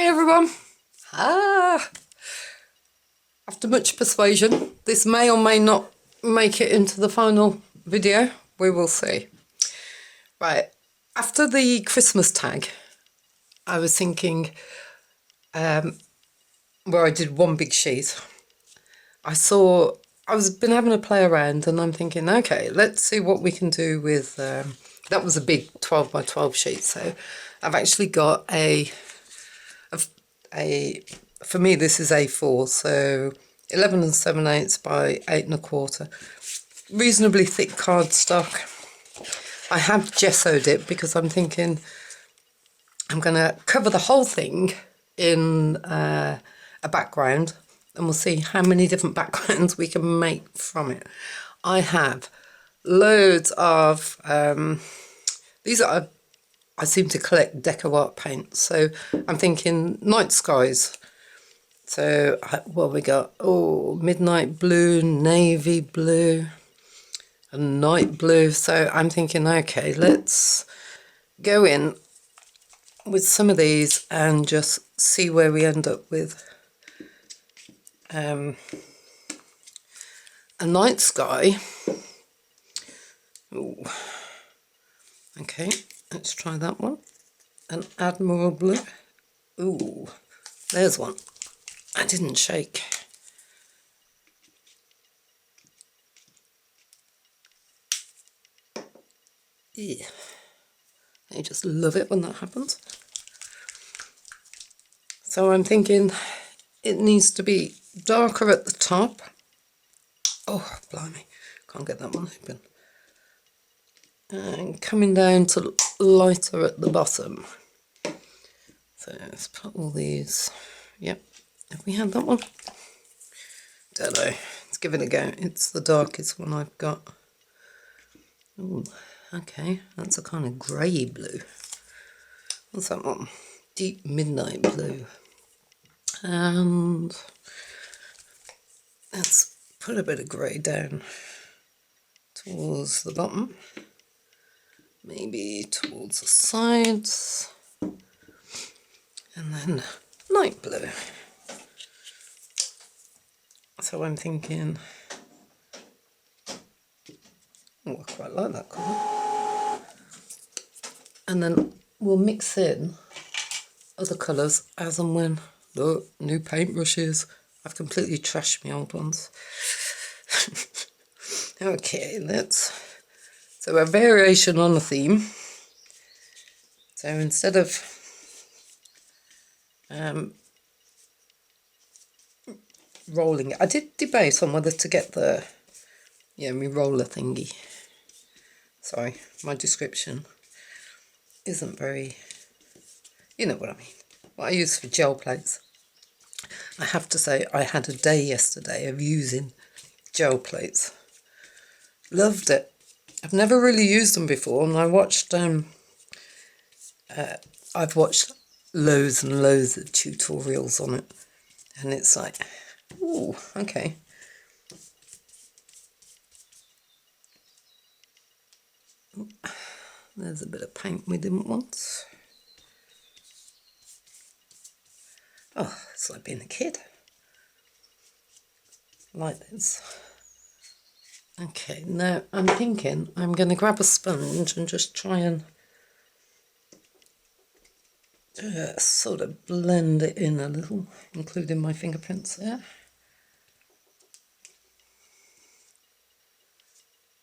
everyone. After much persuasion, this may or may not make it into the final video. We will see. Right, after the Christmas tag, I was thinking, where I did one big sheet, I've been having a play around and I'm thinking, okay, let's see what we can do with, that was a big 12 by 12 sheet. So I've actually got for me this is A4, so 11 7/8 by 8 1/4. Reasonably thick cardstock. I have gessoed it because I'm thinking I'm going to cover the whole thing in a background, and we'll see how many different backgrounds we can make from it. I have loads of, I seem to collect deco art paints, so I'm thinking night skies. So what we got? Oh, midnight blue, navy blue, and night blue. So I'm thinking, okay, let's go in with some of these and just see where we end up with. A night sky. Ooh. Okay, let's try that one. An admiral blue. Ooh, there's one. I didn't shake. Yeah. I just love it when that happens. So I'm thinking it needs to be darker at the top. Oh, blimey, can't get that one open. And coming down to lighter at the bottom. So let's put all these. Yep, have we had that one? Don't know. Let's give it a go. It's the darkest one I've got. Ooh, okay, that's a kind of grey blue. What's that one? Deep midnight blue. And let's put a bit of grey down towards the bottom. Maybe towards the sides. And then light blue. So I'm thinking, oh, I quite like that colour. And then we'll mix in other colours as and when. Look, new paintbrushes. I've completely trashed my old ones. Okay, so a variation on a theme. So instead of rolling it, I did debate on whether to get the, my roller thingy. Sorry, my description isn't very, you know what I mean. What I use for gel plates. I have to say, I had a day yesterday of using gel plates. Loved it. I've never really used them before, and I watched, I've watched loads and loads of tutorials on it, and it's like, ooh, okay. There's a bit of paint we didn't want. Oh, it's like being a kid. Like this. Okay, now I'm thinking I'm going to grab a sponge and just try and sort of blend it in a little, including my fingerprints there.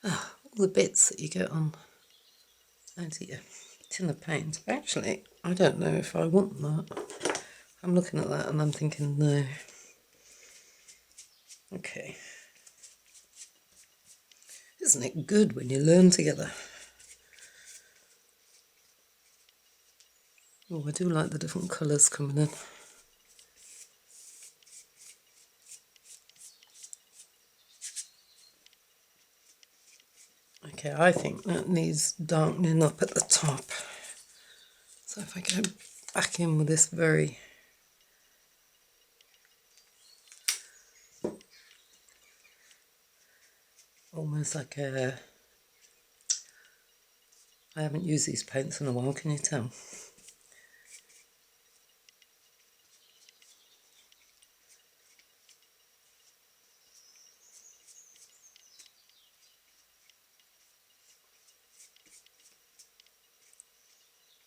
Ah, all the bits that you get on out of your tin of paint. Actually, I don't know if I want that. I'm looking at that and I'm thinking, no. Okay. Isn't it good when you learn together? Oh, I do like the different colours coming in. Okay, I think that needs darkening up at the top. So if I go back in with this very almost like a, I haven't used these paints in a while, can you tell?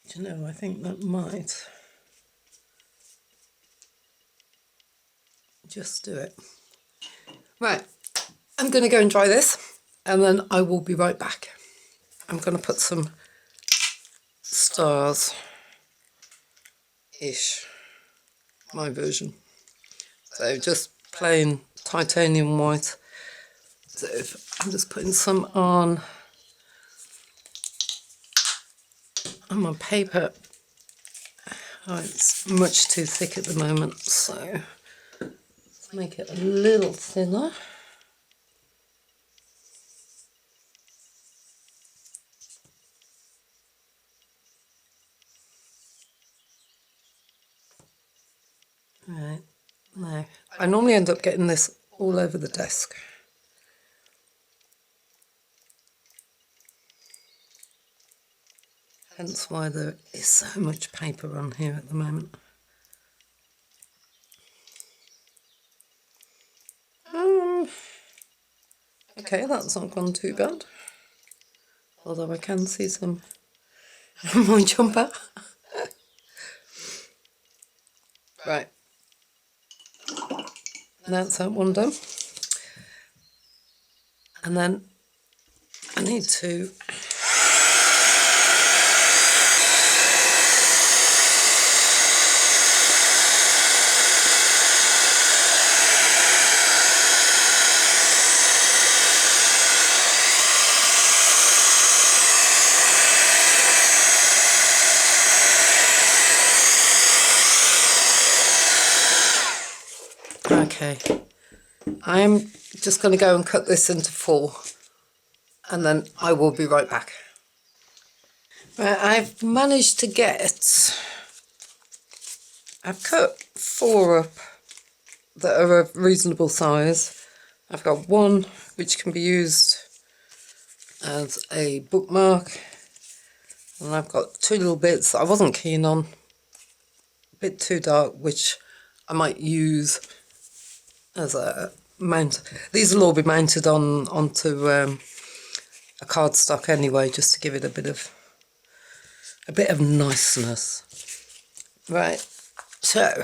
Do you know, I think that might just do it. Right, I'm going to go and dry this and then I will be right back. I'm going to put some stars-ish, my version. So just plain titanium white. So I'm just putting some on my paper. Oh, it's much too thick at the moment, so let's make it a little thinner. Right, now I normally end up getting this all over the desk. Hence why there is so much paper on here at the moment. Okay, that's not gone too bad. Although I can see some on my jumper. Right. That's that one done. And then I need to okay. I am just going to go and cut this into 4 and then I will be right back. Right, I've managed to I've cut 4 up that are of reasonable size. I've got 1 which can be used as a bookmark, and I've got 2 little bits that I wasn't keen on, a bit too dark, which I might use as a mount. These will all be mounted onto a cardstock anyway, just to give it a bit of niceness. Right, so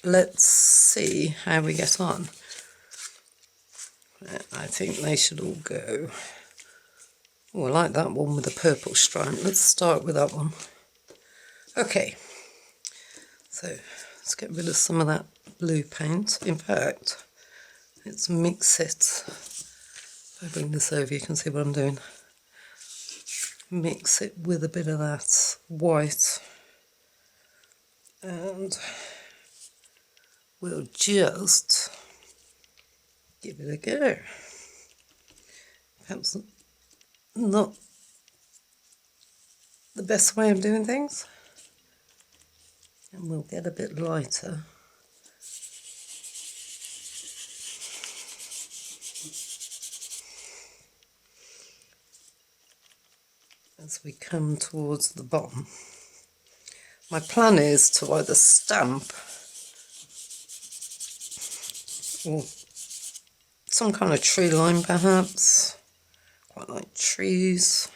let's see how we get on. Right, I think they should all go. Oh, I like that one with the purple stripe. Let's start with that one. Okay, so let's get rid of some of that blue paint. In fact, let's mix it. If I bring this over, you can see what I'm doing. Mix it with a bit of that white, and we'll just give it a go. Perhaps not the best way of doing things, and we'll get a bit lighter. As we come towards the bottom. My plan is to either stamp or some kind of tree line perhaps. Quite like trees.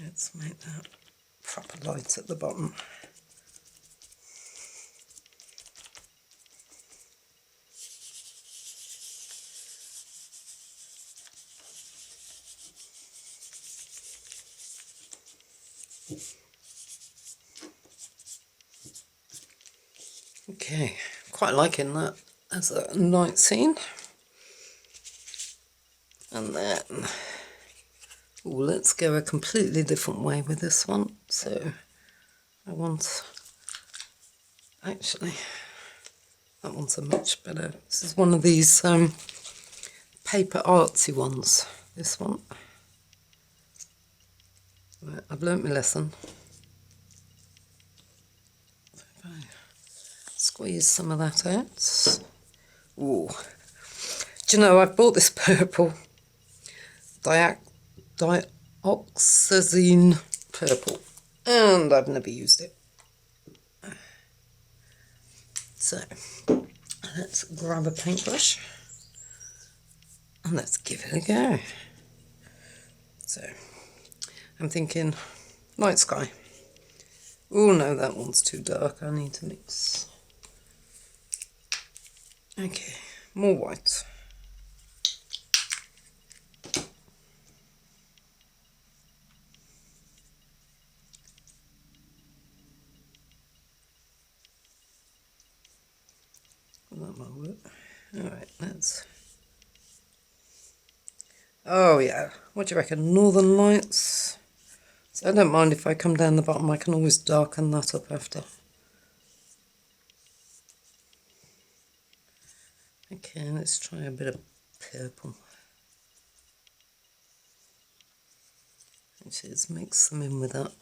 Let's make that proper light at the bottom. Okay, quite liking that as a night scene. And then, let's go a completely different way with this one. So I want, actually, that one's a much better. This is one of these paper artsy ones, this one. Right, I've learnt my lesson. Squeeze some of that out. Ooh. Do you know, I've bought this purple dioxazine purple, and I've never used it. So let's grab a paintbrush and let's give it a go. So I'm thinking night sky. Oh no, that one's too dark. I need to mix. Okay, more white. That might work. Alright, let's... Oh yeah, what do you reckon? Northern Lights? So I don't mind if I come down the bottom, I can always darken that up after. Okay, let's try a bit of purple. Actually, let's mix them in with that.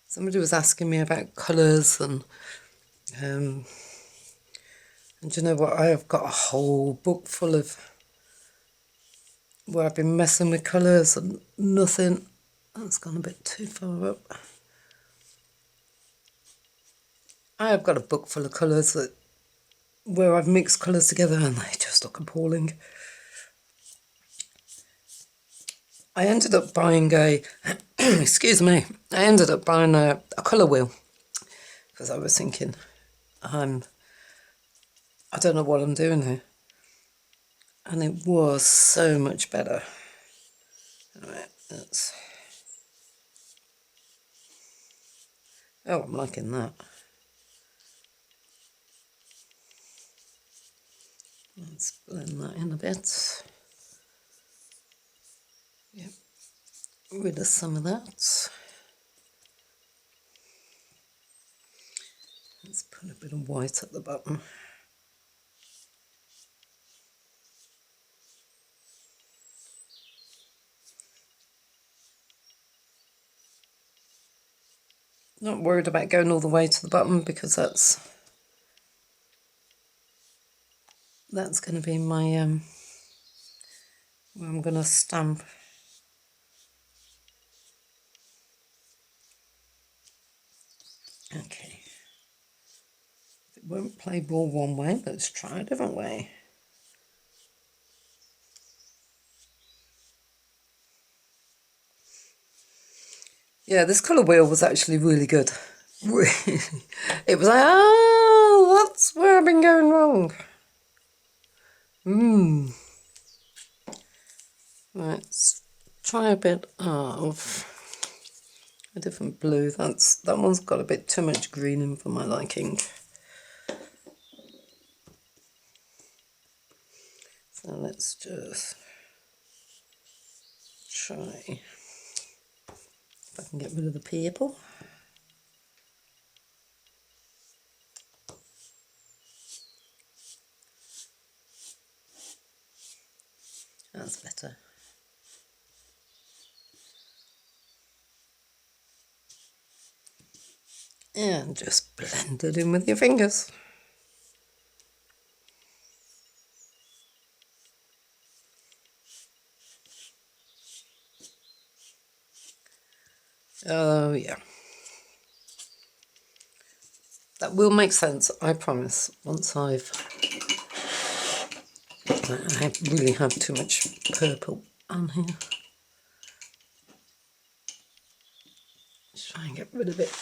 Somebody was asking me about colours and you know what, I have got a whole book full of where I've been messing with colours and nothing. That's gone a bit too far up. I have got a book full of colours that where I've mixed colours together and they just look appalling. I ended up buying a, excuse me, I ended up buying a colour wheel because I was thinking, I don't know what I'm doing here. And it was so much better. All right, that's... Oh, I'm liking that. Let's blend that in a bit. Yep, rid of some of that. Let's put a bit of white at the bottom. Not worried about going all the way to the bottom because that's going to be my where I'm going to stamp. Okay. It won't play ball one way, let's try a different way. Yeah, this colour wheel was actually really good. It was like, oh, that's where I've been going wrong. Let's try a bit of a different blue. That one's got a bit too much green in for my liking. So let's just try if I can get rid of the purple. That's better. And just blend it in with your fingers. Oh yeah. That will make sense, I promise, once I really have too much purple on here. Let's try and get rid of it.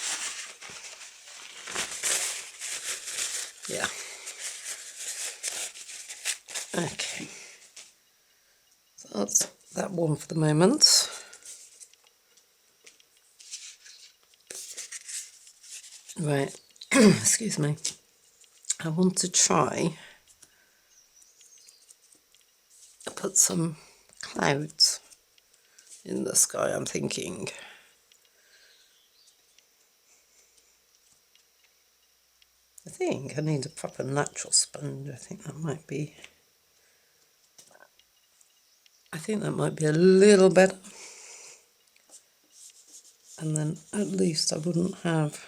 Yeah. Okay. So that's that one for the moment. Right. Excuse me. I want to try put some clouds in the sky, I'm thinking. I think I need a proper natural sponge. I think that might be a little better. And then at least I wouldn't have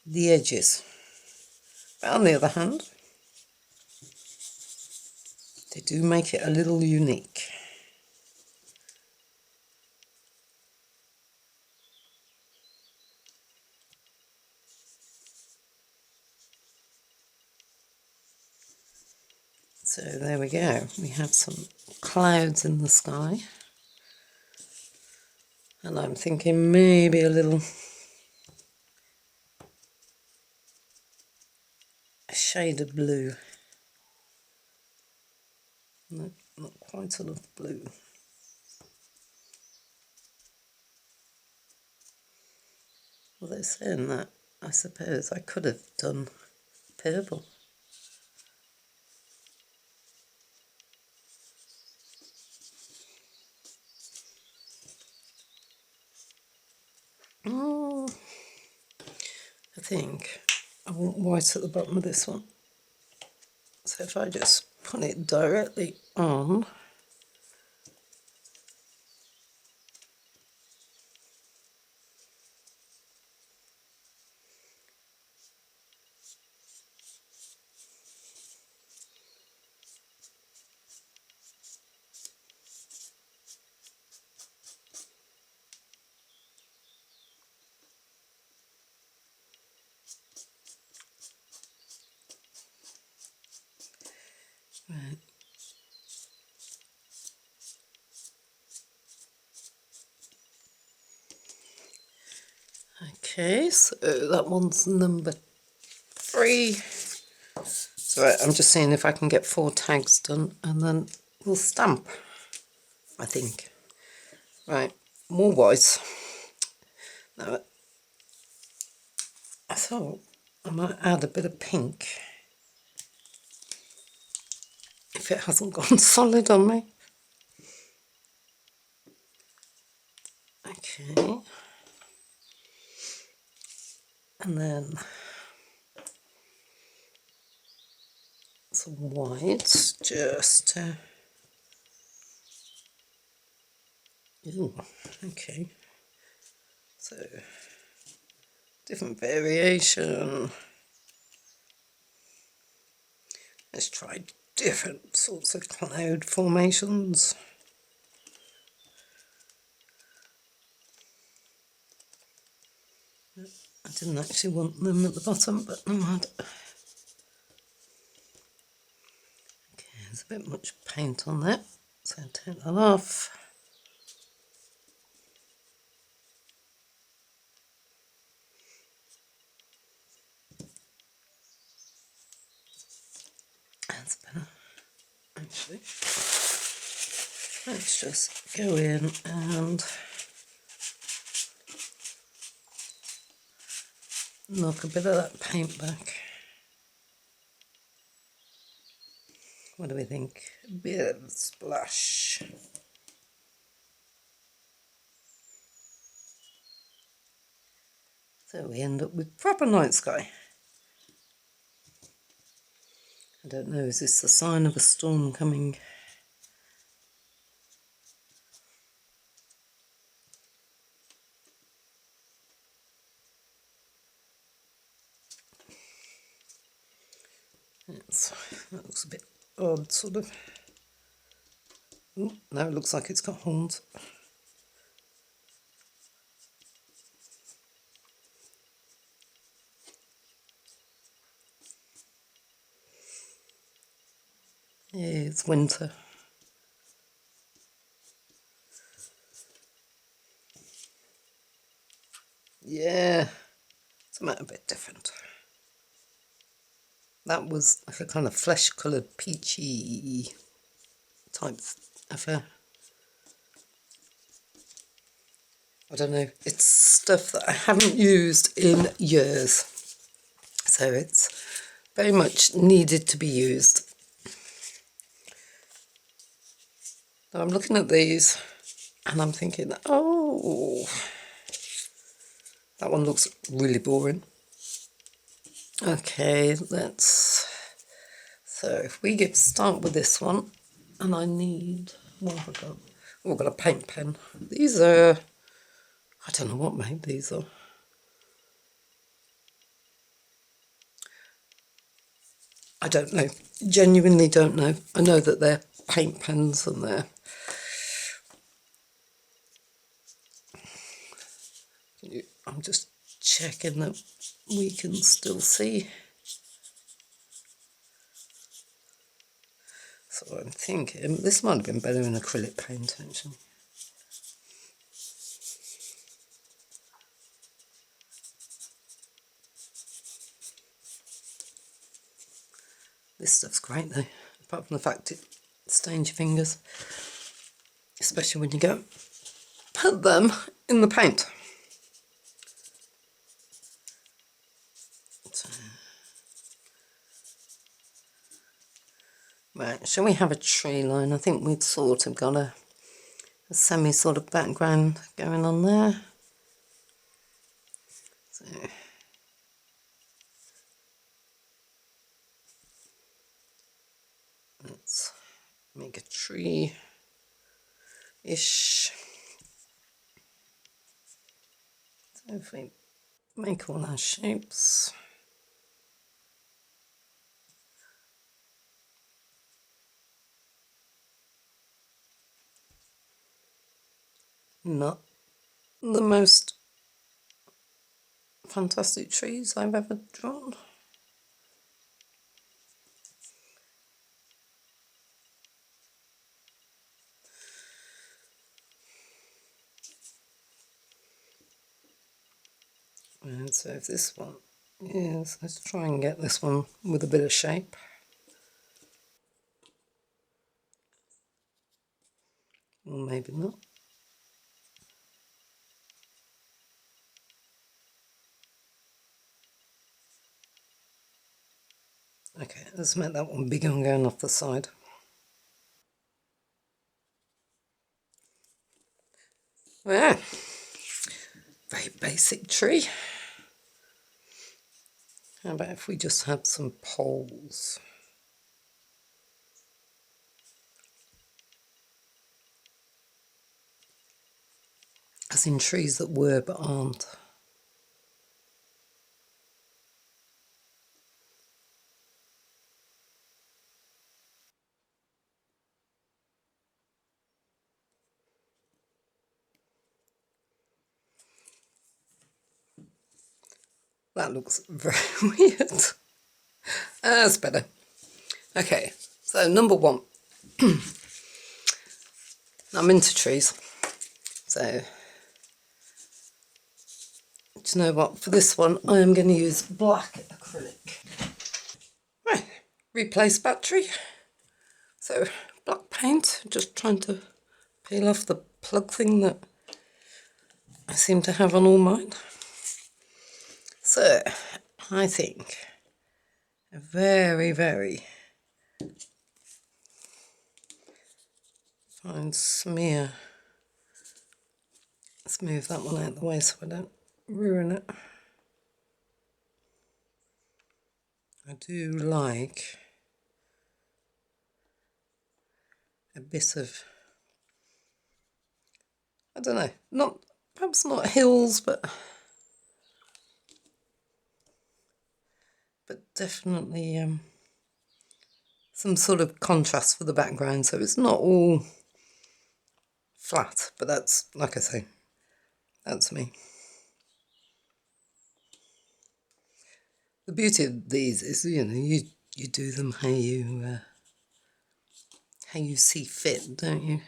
the edges. But on the other hand, they do make it a little unique. So there we go. We have some clouds in the sky. And I'm thinking maybe a little shade of blue. No, not quite enough blue. Well, they're saying that I suppose I could have done purple. Oh, I think I want white at the bottom of this one. So if I just put it directly on, right. Okay, so that one's number 3. So right, I'm just seeing if I can get 4 tags done and then we'll stamp, I think. Right, more white. Now, I thought I might add a bit of pink if it hasn't gone solid on me. Okay. And then some white, just ooh, okay. So, different variation. Let's try different sorts of cloud formations. I didn't actually want them at the bottom, but no matter. Okay, there's a bit much paint on that, so I'll take that off. That's better, actually. Let's just go in and knock a bit of that paint back. What do we think? A bit of a splash. So we end up with proper night sky. I don't know, is this the sign of a storm coming? That looks a bit odd, sort of. Ooh, now it looks like it's got horns. Yeah, it's winter. Yeah, something a bit different. That was like a kind of flesh-coloured peachy type affair. I don't know, it's stuff that I haven't used in years. So it's very much needed to be used. Now I'm looking at these and I'm thinking, oh, that one looks really boring. Okay, so if we start with this one, and I need, what have I got? Oh, I've got a paint pen. These are, I don't know what made these are. I don't know, genuinely don't know. I know that they're paint pens and they're, I'm just checking that we can still see. think this might have been better in acrylic paint, actually. This stuff's great though, apart from the fact it stains your fingers, especially when you go put them in the paint. So, right, shall we have a tree line? I think we've sort of got a semi sort of background going on there. So let's make a tree-ish. So if we make all our shapes. Not the most fantastic trees I've ever drawn. And so if this one is, let's try and get this one with a bit of shape. Or maybe not. Okay, let's make that one bigger and going off the side. Yeah, very basic tree. How about if we just had some poles? As in trees that were but aren't. That looks very weird. That's better. Okay, so number one. I'm into trees. So, do you know what? For this one, I am going to use black acrylic. Right, replace battery. So, black paint, just trying to peel off the plug thing that I seem to have on all mine. So, I think a very, very fine smear. Let's move that one out of the way so I don't ruin it. I do like a bit of, I don't know, perhaps not hills, but definitely some sort of contrast for the background, so it's not all flat, but that's, like I say, that's me. The beauty of these is, you know, you do them how you see fit, don't you?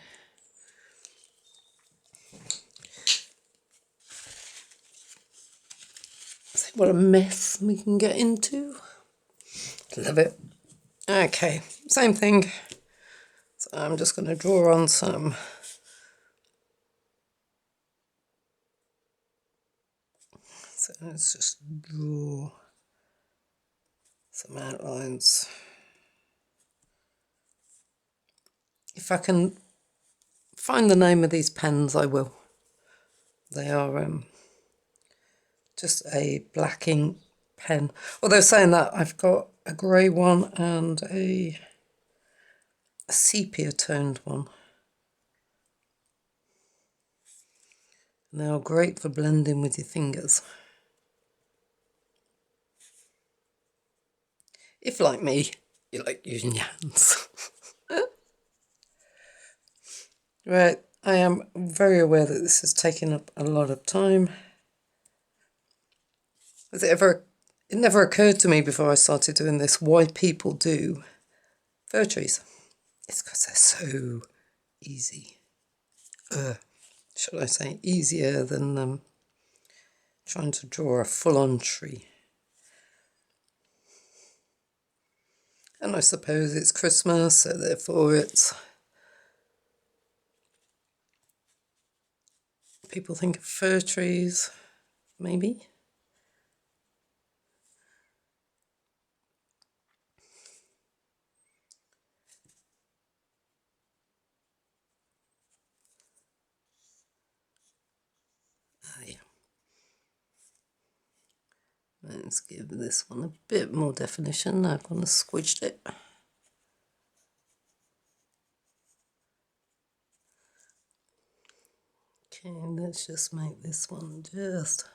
See what a mess we can get into. Love it. Okay, same thing. So I'm just going to draw on some so let's just draw some outlines. If I can find the name of these pens, I will. They are just a black ink pen. Although saying that, I've got a grey one and a sepia toned one. And they are great for blending with your fingers. If, like me, you like using your hands. Right, I am very aware that this is taking up a lot of time. It never occurred to me before I started doing this why people do fir trees. It's because they're so easy. Should I say easier than trying to draw a full-on tree. And I suppose it's Christmas, so therefore it's... People think of fir trees, maybe. Yeah. Let's give this one a bit more definition. I've gone and squidged it. Okay, let's just make this one just...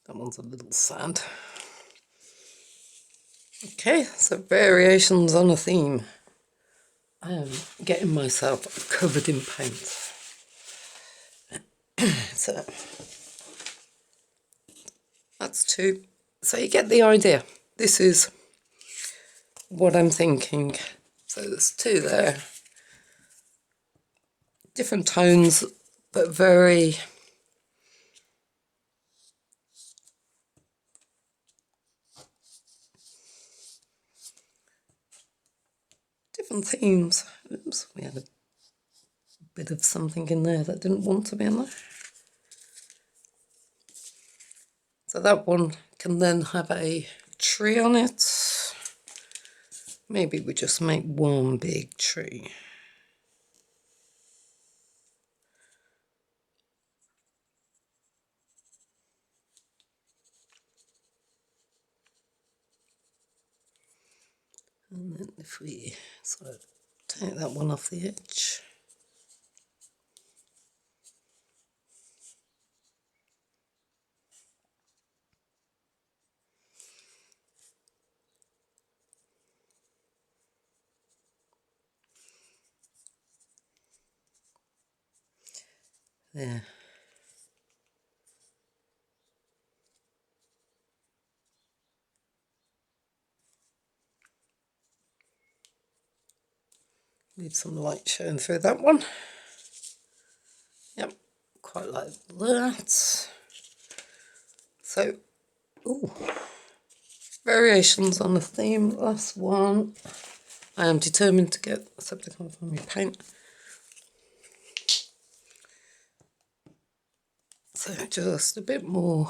That one's a little sad. Okay, so variations on a theme. I am getting myself covered in paint. So that's 2. So you get the idea. This is what I'm thinking. So there's 2 there. Different tones, but very... different themes. Oops, we had a bit of something in there that didn't want to be in there. So that one can then have a tree on it. Maybe we just make one big tree. And then if we sort of take that one off the edge. There. Leave some light showing through that one. Yep, quite like that. So, ooh, variations on the theme. Last one. I am determined to get something off on my paint. So just a bit more.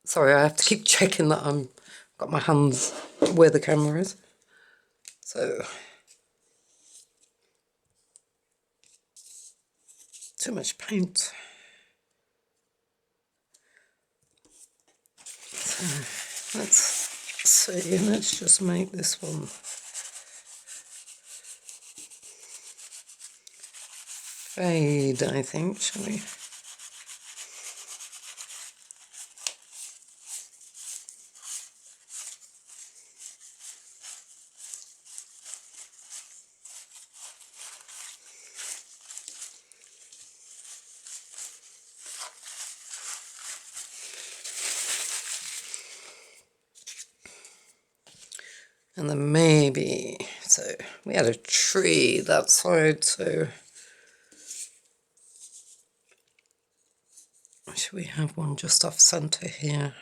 Sorry, I have to keep checking that I've got my hands where the camera is. So, too much paint. So, let's see, let's just make this one fade, I think, shall we? And then maybe, so we had a tree that side, so should we have one just off centre here?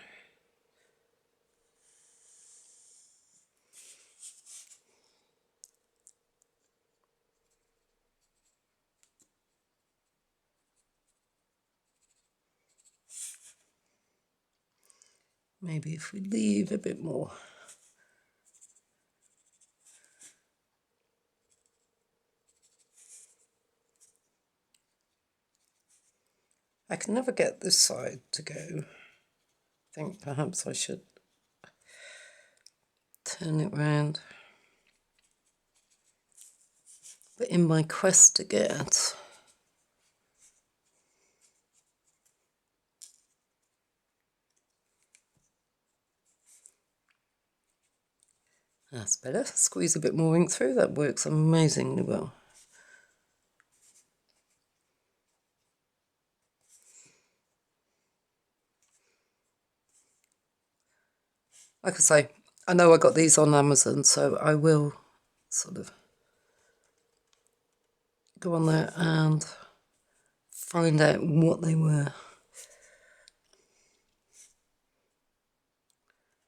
Maybe if we leave a bit more. I can never get this side to go. I think perhaps I should turn it round. But in my quest to get That's better. Squeeze a bit more ink through. That works amazingly well. Like I say, I know I got these on Amazon, so I will sort of go on there and find out what they were.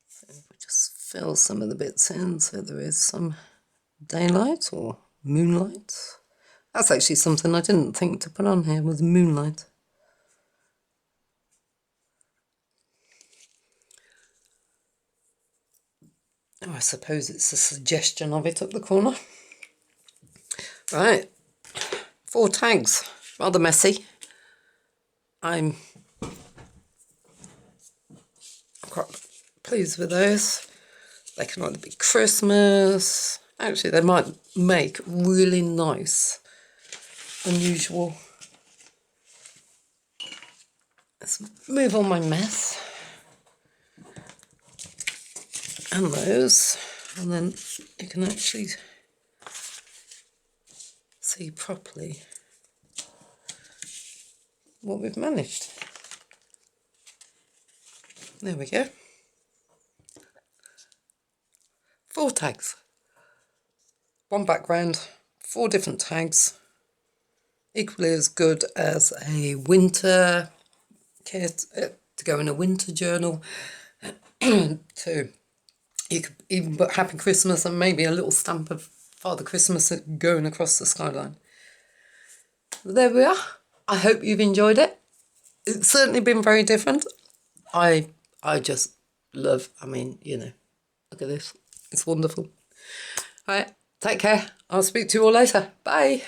So we just fill some of the bits in so there is some daylight or moonlight. That's actually something I didn't think to put on here, was moonlight. Oh, I suppose it's a suggestion of it up the corner. Right, 4 tags, rather messy. I'm quite pleased with those. They can either be Christmas. Actually, they might make really nice, unusual. Let's move on my mess. And those. And then you can actually see properly what we've managed. There we go. 4 tags. 1 background, 4 different tags. Equally as good as a winter kit to go in a winter journal. To you could even put Happy Christmas and maybe a little stamp of Father Christmas going across the skyline. There we are. I hope you've enjoyed it. It's certainly been very different. I just love, I mean, you know, look at this. It's wonderful. All right, take care. I'll speak to you all later. Bye.